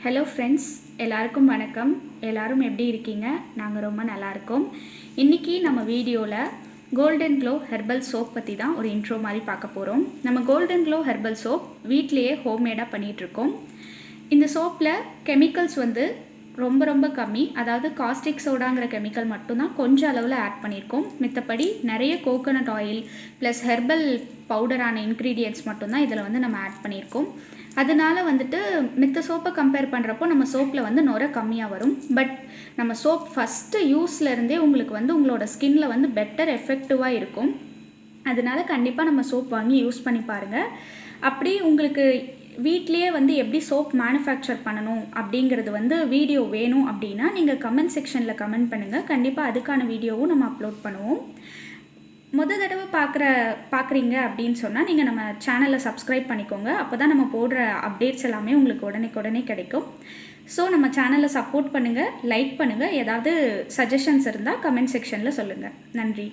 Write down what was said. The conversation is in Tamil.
ஹலோ ஃப்ரெண்ட்ஸ், எல்லாருக்கும் வணக்கம். எல்லாரும் எப்படி இருக்கீங்க? நாங்கள் ரொம்ப நல்லா இருக்கோம். இன்றைக்கி நம்ம வீடியோவில் கோல்டன் க்ளோ ஹெர்பல் சோப் பற்றி தான் ஒரு இன்ட்ரோ மாதிரி பார்க்க போகிறோம். நம்ம கோல்டன் க்ளோ ஹெர்பல் சோப் வீட்டிலையே ஹோம்மேடாக பண்ணிகிட்ருக்கோம். இந்த சோப்பில் கெமிக்கல்ஸ் ரொம்ப கம்மி. அதாவது காஸ்டிக் சோடாங்கிற கெமிக்கல் மட்டும்தான் கொஞ்சம் அளவில் ஆட் பண்ணியிருக்கோம். மித்தபடி நிறைய கோகோனட் ஆயில் ப்ளஸ் ஹெர்பல் பவுடரான இன்க்ரீடியன்ட்ஸ் மட்டும்தான் இதில் நம்ம ஆட் பண்ணியிருக்கோம். அதனால மித்த சோப்பை கம்பேர் பண்ணுறப்போ நம்ம சோப்பில் நுரை கம்மியாக வரும். பட் நம்ம சோப் ஃபஸ்ட்டு யூஸ்லேருந்தே உங்களுக்கு உங்களோட ஸ்கின்னில் பெட்டர் எஃபெக்டிவாக இருக்கும். அதனால கண்டிப்பாக நம்ம சோப் வாங்கி யூஸ் பண்ணி பாருங்கள். அப்படி உங்களுக்கு வீட்லேயே எப்படி சோப் மேனுஃபேக்சர் பண்ணணும் அப்படிங்கிறது வீடியோ வேணும் அப்படின்னா நீங்கள் கமெண்ட் செக்ஷனில் கமெண்ட் பண்ணுங்கள். கண்டிப்பாக அதுக்கான வீடியோவும் நம்ம அப்லோட் பண்ணுவோம். தடவை பார்க்குறீங்க அப்படின்னு சொன்னால் நீங்கள் நம்ம சேனலை சப்ஸ்கிரைப் பண்ணிக்கோங்க. அப்போ தான் நம்ம போடுற அப்டேட்ஸ் எல்லாமே உங்களுக்கு உடனே கிடைக்கும். ஸோ நம்ம சேனலை சப்போர்ட் பண்ணுங்கள், லைக் பண்ணுங்கள். ஏதாவது சஜஷன்ஸ் இருந்தால் கமெண்ட் செக்ஷனில் சொல்லுங்கள். நன்றி.